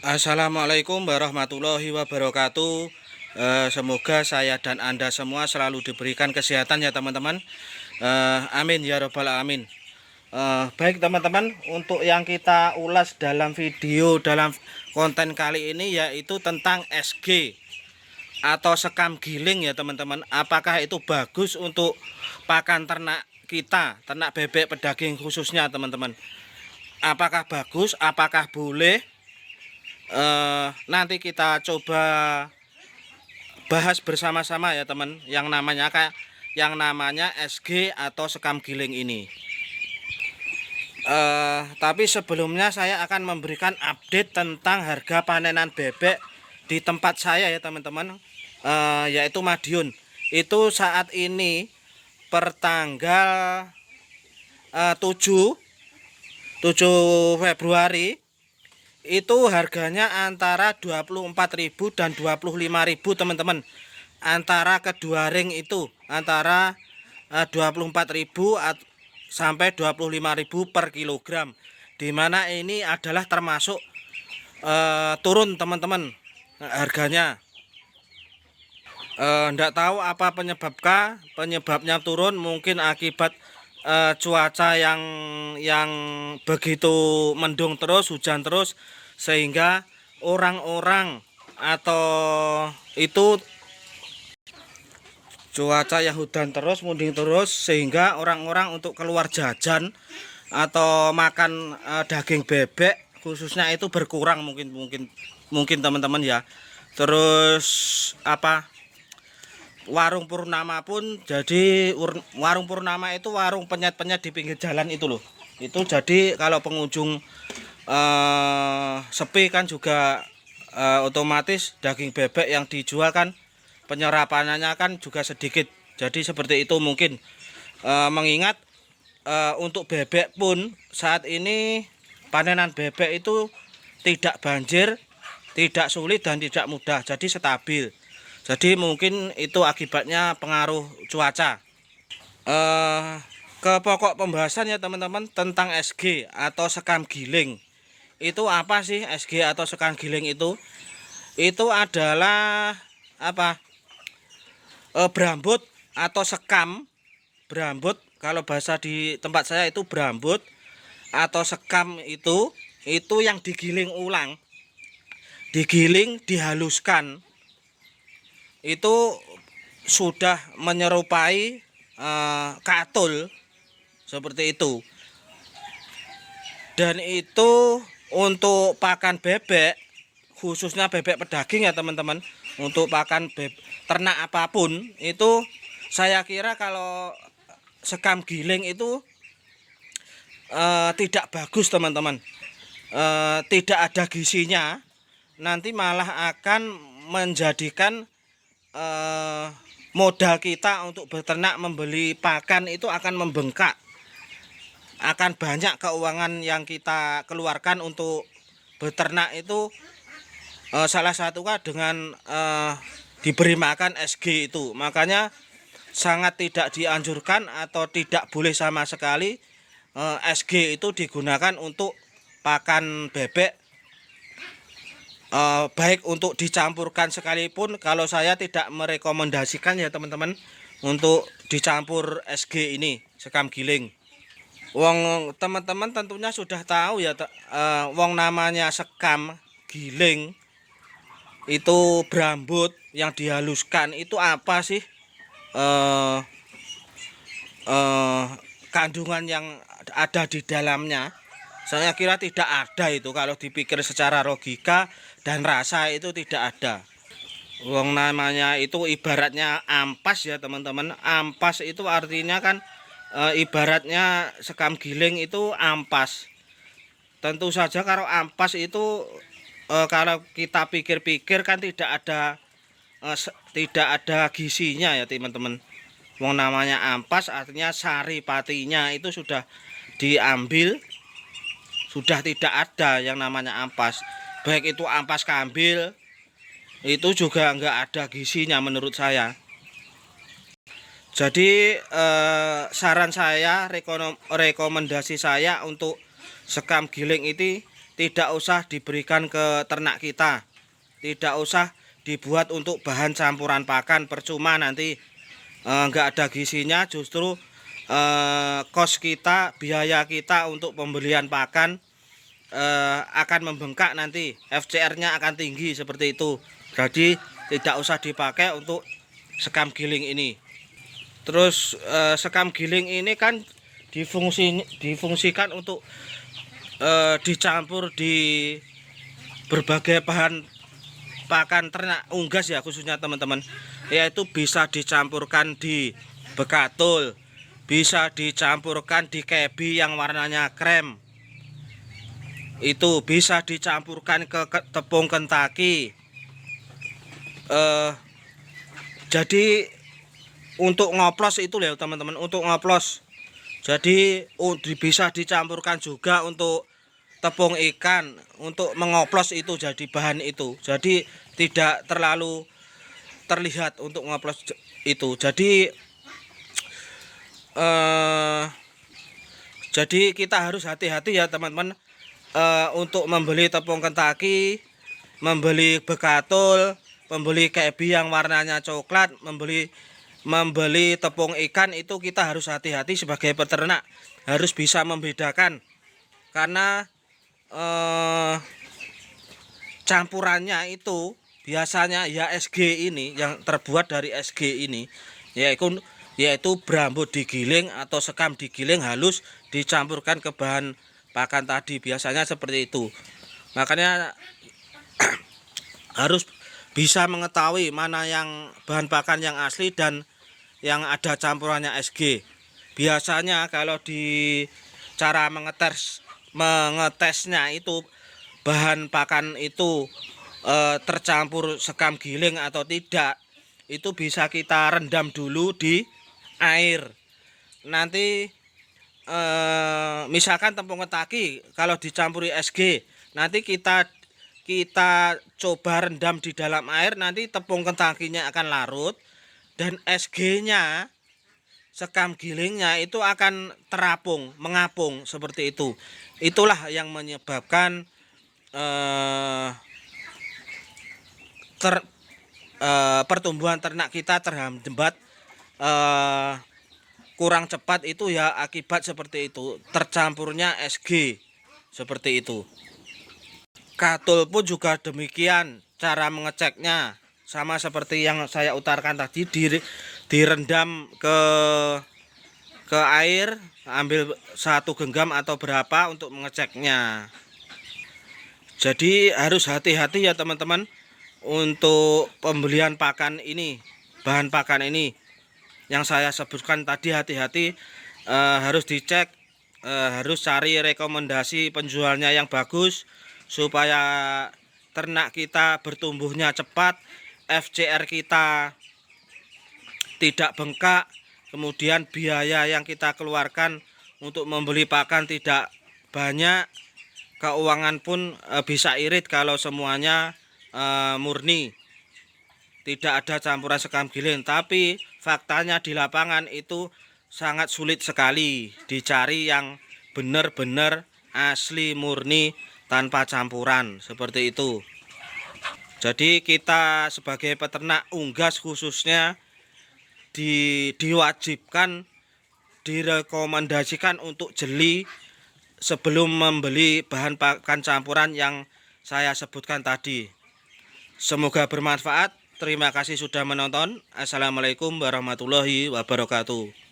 Assalamualaikum warahmatullahi wabarakatuh. Semoga saya dan Anda semua selalu diberikan kesehatan ya teman-teman. Amin ya robbal alamin. Baik teman-teman, untuk yang kita ulas dalam konten kali ini yaitu tentang SG atau sekam giling ya teman-teman. Apakah itu bagus untuk pakan ternak kita, ternak bebek pedaging khususnya teman-teman? Apakah bagus? Apakah boleh? Nanti kita coba bahas bersama-sama ya teman, yang namanya SG atau sekam giling ini. Tapi sebelumnya saya akan memberikan update tentang harga panenan bebek di tempat saya ya teman-teman, yaitu Madiun. Itu saat ini per tanggal 7 Februari itu harganya antara 24.000 dan 25.000 teman-teman. Antara kedua ring itu antara 24.000 sampai 25.000 per kilogram, dimana ini adalah termasuk turun teman-teman harganya. Nggak tahu apa penyebabnya turun, mungkin akibat cuaca yang begitu mendung terus, hujan terus, sehingga orang-orang atau itu cuaca yang hujan terus, mendung terus, sehingga orang-orang untuk keluar jajan atau makan daging bebek khususnya itu berkurang, mungkin teman-teman ya. Terus warung Purnama pun jadi warung Purnama itu warung penyet-penyet di pinggir jalan itu loh. Itu jadi kalau pengunjung sepi kan juga otomatis daging bebek yang dijual kan penyerapannya kan juga sedikit. Jadi seperti itu mungkin. Mengingat untuk bebek pun saat ini panenan bebek itu tidak banjir, tidak sulit dan tidak mudah, jadi stabil. Jadi mungkin itu akibatnya pengaruh cuaca. Ke pokok pembahasan ya teman-teman tentang SG atau sekam giling. Itu apa sih SG atau sekam giling itu? Itu adalah berambut atau sekam. Berambut kalau bahasa di tempat saya itu berambut atau sekam itu yang digiling ulang. Digiling, dihaluskan. Itu sudah menyerupai katul seperti itu. Dan itu untuk pakan bebek, khususnya bebek pedaging ya teman-teman. Untuk pakan ternak apapun itu saya kira kalau sekam giling itu tidak bagus teman-teman. Tidak ada gizinya, nanti malah akan menjadikan modal kita untuk beternak membeli pakan itu akan membengkak. Akan banyak keuangan yang kita keluarkan untuk beternak itu, salah satunya dengan diberi makan SG itu. Makanya sangat tidak dianjurkan atau tidak boleh sama sekali SG itu digunakan untuk pakan bebek. Baik untuk dicampurkan sekalipun, kalau saya tidak merekomendasikan ya teman-teman untuk dicampur SG ini, sekam giling. Wong teman-teman tentunya sudah tahu ya, wong namanya sekam giling itu berambut yang dihaluskan itu apa sih kandungan yang ada di dalamnya. Saya kira tidak ada itu, kalau dipikir secara logika dan rasa itu tidak ada. Wong namanya itu ibaratnya ampas ya teman-teman. Ampas itu artinya kan ibaratnya sekam giling itu ampas. Tentu saja kalau ampas itu kalau kita pikir-pikir kan tidak ada gizinya ya teman-teman. Wong namanya ampas artinya sari patinya itu sudah diambil, sudah tidak ada yang namanya ampas. Baik itu ampas kambil, itu juga enggak ada gizinya menurut saya. Jadi saran saya, rekomendasi saya untuk sekam giling ini tidak usah diberikan ke ternak kita, tidak usah dibuat untuk bahan campuran pakan, percuma nanti nggak ada gizinya, justru kos kita, biaya kita untuk pembelian pakan akan membengkak, nanti FCR-nya akan tinggi seperti itu. Jadi tidak usah dipakai untuk sekam giling ini. Terus sekam giling ini kan difungsikan untuk dicampur di berbagai bahan pakan ternak unggas ya, khususnya teman-teman, yaitu bisa dicampurkan di bekatul, bisa dicampurkan di kebi yang warnanya krem, itu bisa dicampurkan ke tepung Kentucky. Jadi untuk ngoplos itu ya teman-teman, untuk ngoplos, jadi bisa dicampurkan juga untuk tepung ikan untuk mengoplos itu, jadi bahan itu, jadi tidak terlalu terlihat untuk ngoplos itu. Jadi kita harus hati-hati ya teman-teman, untuk membeli tepung Kentucky, membeli bekatul, membeli kebi yang warnanya coklat, membeli tepung ikan, itu kita harus hati-hati sebagai peternak, harus bisa membedakan, karena campurannya itu biasanya ya SG ini, yang terbuat dari SG ini, yaitu berambut digiling atau sekam digiling halus dicampurkan ke bahan pakan tadi, biasanya seperti itu. Makanya harus bisa mengetahui mana yang bahan pakan yang asli dan yang ada campurannya SG. Biasanya kalau di cara mengetesnya itu bahan pakan itu tercampur sekam giling atau tidak, itu bisa kita rendam dulu di air. Nanti misalkan tepung Kentucky kalau dicampuri SG, nanti kita coba rendam di dalam air, nanti tepung Kentucky-nya akan larut dan SG-nya, sekam gilingnya itu akan terapung, mengapung seperti itu. Itulah yang menyebabkan pertumbuhan ternak kita terhambat kurang cepat, itu ya akibat seperti itu, tercampurnya SG seperti itu. Katul pun juga demikian, cara mengeceknya sama seperti yang saya utarakan tadi, direndam ke air, ambil 1 genggam atau berapa untuk mengeceknya. Jadi harus hati-hati ya teman-teman untuk pembelian pakan ini, bahan pakan ini yang saya sebutkan tadi, hati-hati, harus dicek, harus cari rekomendasi penjualnya yang bagus supaya ternak kita bertumbuhnya cepat, FCR kita tidak bengkak, kemudian biaya yang kita keluarkan untuk membeli pakan tidak banyak, keuangan pun bisa irit kalau semuanya murni, tidak ada campuran sekam giling. Tapi faktanya di lapangan itu sangat sulit sekali dicari yang benar-benar asli murni tanpa campuran seperti itu. Jadi kita sebagai peternak unggas khususnya diwajibkan, direkomendasikan untuk jeli sebelum membeli bahan pakan campuran yang saya sebutkan tadi. Semoga bermanfaat. Terima kasih sudah menonton. Assalamualaikum warahmatullahi wabarakatuh.